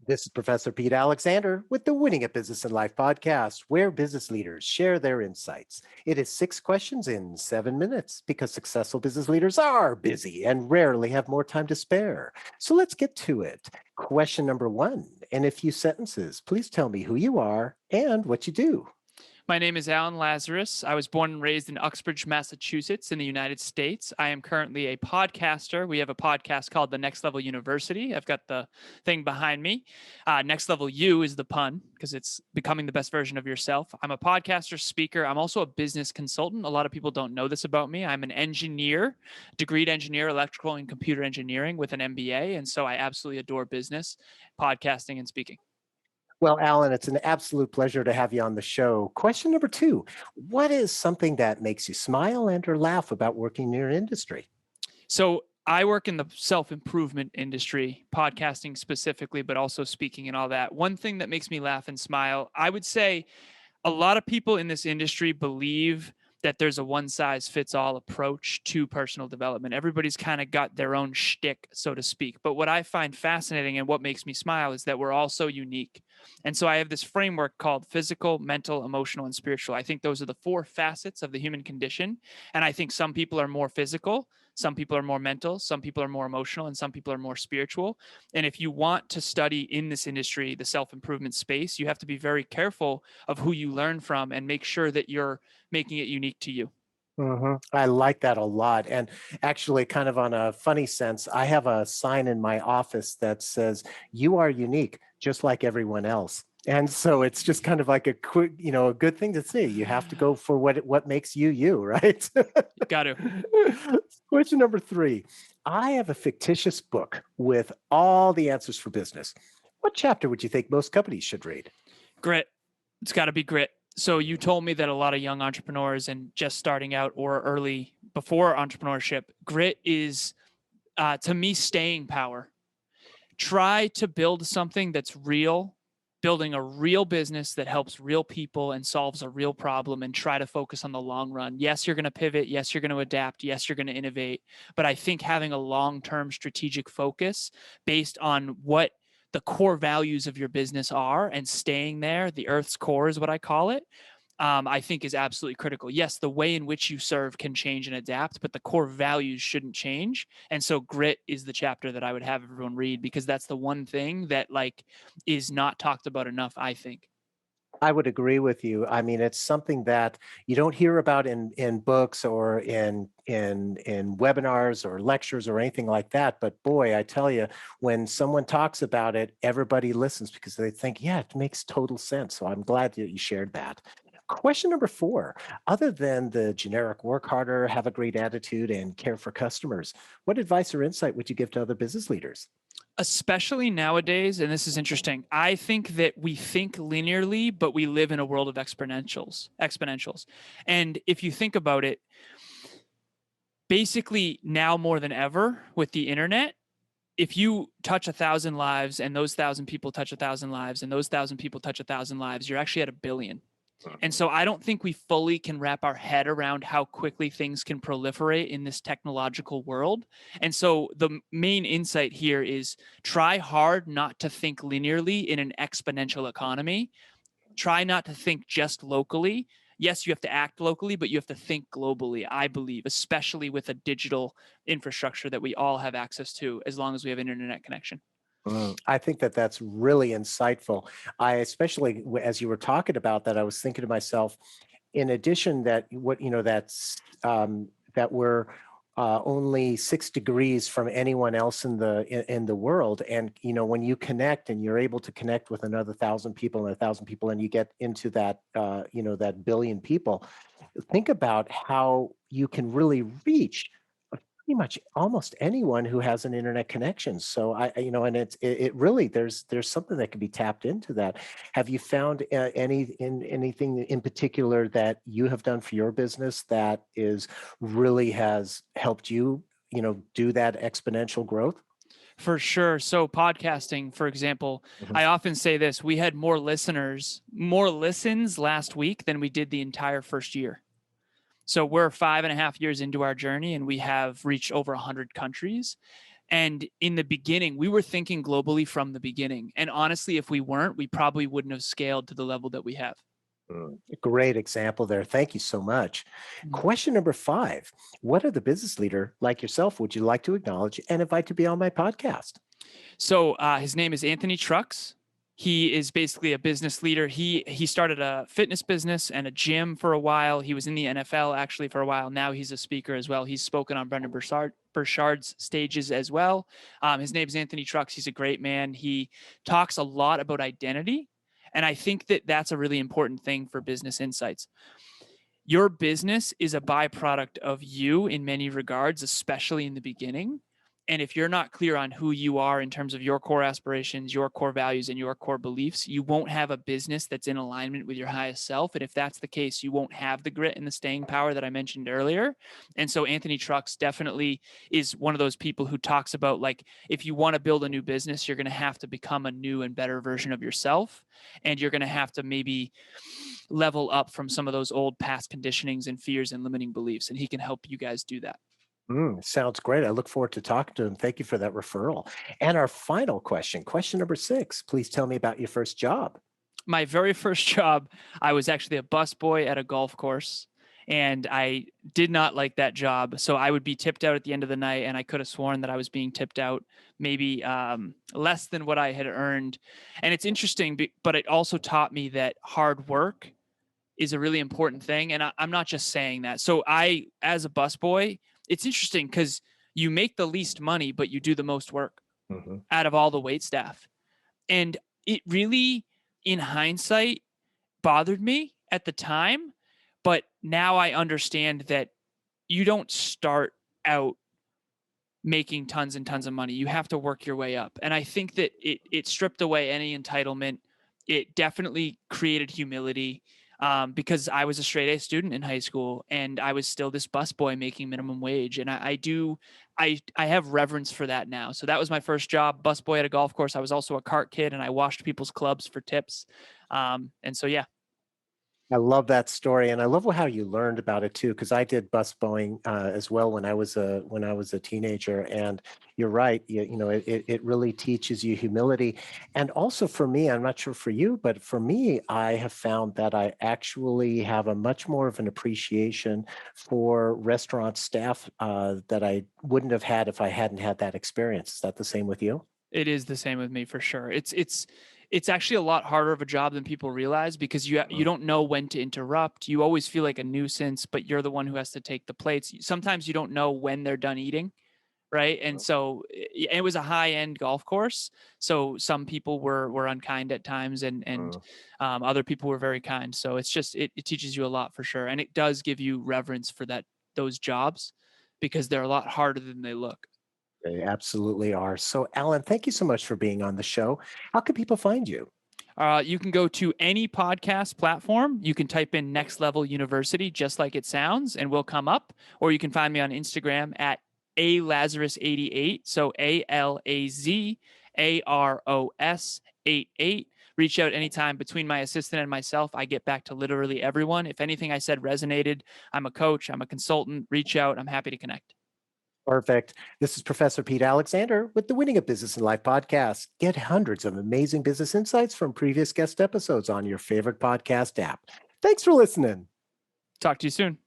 This is Professor Pete Alexander with the Winning at Business and Life podcast, where business leaders share their insights. It is 6 questions in 7 minutes because successful business leaders are busy and rarely have more time to spare. So let's get to it. Question number one, in a few sentences, please tell me who you are and what you do. My name is Alan Lazarus. I was born and raised in Uxbridge, Massachusetts in the United States. I am currently a podcaster. We have a podcast called The Next Level University. I've got the thing behind me. Next Level U is the pun because it's becoming the best version of yourself. I'm a podcaster, speaker. I'm also a business consultant. A lot of people don't know this about me. I'm an engineer, degreed engineer, electrical and computer engineering with an MBA. And so I absolutely adore business, podcasting, and speaking. Well, Alan, it's an absolute pleasure to have you on the show. Question number two, what is something that makes you smile and or laugh about working in your industry? So I work in the self-improvement industry, podcasting specifically, but also speaking and all that. One thing that makes me laugh and smile, I would say a lot of people in this industry believe that there's a one-size-fits-all approach to personal development. Everybody's kind of got their own shtick, so to speak. But what I find fascinating and what makes me smile is that we're all so unique. And so I have this framework called physical, mental, emotional, and spiritual. I think those are the four facets of the human condition. And I think some people are more physical, some people are more mental, some people are more emotional, and some people are more spiritual. And if you want to study in this industry, the self-improvement space, you have to be very careful of who you learn from and make sure that you're making it unique to you. I like that a lot. And actually, kind of on a funny sense, I have a sign in my office that says, "You are unique, just like everyone else." And so it's just kind of like a quick, a good thing to see. You have to go for what makes you, you, right? Got to. Question number three. I have a fictitious book with all the answers for business. What chapter would you think most companies should read? Grit. It's got to be grit. So you told me that a lot of young entrepreneurs and just starting out or early before entrepreneurship, grit is, to me, staying power. Try to build something that's real, building a real business that helps real people and solves a real problem, and try to focus on the long run. Yes, you're going to pivot. Yes, you're going to adapt. Yes, you're going to innovate. But I think having a long-term strategic focus based on what the core values of your business are and staying there, the Earth's core is what I call it, I think is absolutely critical. Yes, the way in which you serve can change and adapt, but the core values shouldn't change. And so grit is the chapter that I would have everyone read, because that's the one thing that is not talked about enough, I think. I would agree with you. I mean, it's something that you don't hear about in books or in webinars or lectures or anything like that. But boy, I tell you, when someone talks about it, everybody listens because they think, yeah, it makes total sense. So I'm glad that you shared that. Question number four, other than the generic work harder, have a great attitude, and care for customers, what advice or insight would you give to other business leaders? Especially nowadays, and this is interesting, I think that we think linearly, but we live in a world of exponentials. And if you think about it, basically now more than ever with the internet, if you touch 1,000 lives and those 1,000 people touch 1,000 lives and those 1,000 people touch 1,000 lives, you're actually at 1 billion. And so I don't think we fully can wrap our head around how quickly things can proliferate in this technological world. And so the main insight here is try hard not to think linearly in an exponential economy. Try not to think just locally. Yes, you have to act locally, but you have to think globally, I believe, especially with a digital infrastructure that we all have access to as long as we have an internet connection. I think that that's really insightful. I especially, as you were talking about that, I was thinking to myself, in addition that that we're only 6 degrees from anyone else in the world, and when you connect and you're able to connect with another 1,000 people and 1,000 people, and you get into that that billion people, think about how you can really reach pretty much almost anyone who has an internet connection. So and it really there's something that can be tapped into that. Have you found anything in particular that you have done for your business that is really has helped you, do that exponential growth? For sure. So podcasting, for example, I often say this, we had more listens last week than we did the entire first year. So we're 5.5 years into our journey and we have reached over 100 countries. And in the beginning, we were thinking globally from the beginning. And honestly, if we weren't, we probably wouldn't have scaled to the level that we have. Great example there. Thank you so much. Mm. Question number 5. What other business leader like yourself would you like to acknowledge and invite to be on my podcast? So his name is Anthony Trucks. He is basically a business leader. He started a fitness business and a gym for a while. He was in the NFL actually for a while. Now he's a speaker as well. He's spoken on Brendan Burchard's stages as well. His name is Anthony Trucks. He's a great man. He talks a lot about identity. And I think that that's a really important thing for business insights. Your business is a byproduct of you in many regards, especially in the beginning. And if you're not clear on who you are in terms of your core aspirations, your core values, and your core beliefs, you won't have a business that's in alignment with your highest self. And if that's the case, you won't have the grit and the staying power that I mentioned earlier. And so Anthony Trucks definitely is one of those people who talks about, like, if you want to build a new business, you're going to have to become a new and better version of yourself. And you're going to have to maybe level up from some of those old past conditionings and fears and limiting beliefs. And he can help you guys do that. Sounds great. I look forward to talking to him. Thank you for that referral. And our final question number 6. Please tell me about your first job. My very first job, I was actually a busboy at a golf course, and I did not like that job. So I would be tipped out at the end of the night, and I could have sworn that I was being tipped out maybe less than what I had earned. And it's interesting, but it also taught me that hard work is a really important thing. And I'm not just saying that. So as a busboy, it's interesting because you make the least money, but you do the most work out of all the wait staff. And it really, in hindsight, bothered me at the time. But now I understand that you don't start out making tons and tons of money. You have to work your way up. And I think that it stripped away any entitlement. It definitely created humility. Because I was a straight A student in high school and I was still this busboy making minimum wage. And I have reverence for that now. So that was my first job, busboy at a golf course. I was also a cart kid and I washed people's clubs for tips. And so, yeah. I love that story, and I love how you learned about it too. Because I did busboying as well when I was a teenager. And you're right, it really teaches you humility. And also for me, I'm not sure for you, but for me, I have found that I actually have a much more of an appreciation for restaurant staff that I wouldn't have had if I hadn't had that experience. Is that the same with you? It is the same with me for sure. It's actually a lot harder of a job than people realize because you don't know when to interrupt. You always feel like a nuisance, but you're the one who has to take the plates. Sometimes you don't know when they're done eating, right? And so it was a high-end golf course, so some people were unkind at times, and other people were very kind. So it's just it teaches you a lot for sure, and it does give you reverence for those jobs because they're a lot harder than they look. They absolutely are. So, Alan, thank you so much for being on the show. How can people find you? You can go to any podcast platform. You can type in Next Level University, just like it sounds, and we'll come up. Or you can find me on Instagram at alazarus88. So ALAZAROS88. Reach out anytime. Between my assistant and myself, I get back to literally everyone. If anything I said resonated, I'm a coach, I'm a consultant. Reach out. I'm happy to connect. Perfect. This is Professor Pete Alexander with the Winning a Business in Life podcast. Get hundreds of amazing business insights from previous guest episodes on your favorite podcast app. Thanks for listening. Talk to you soon.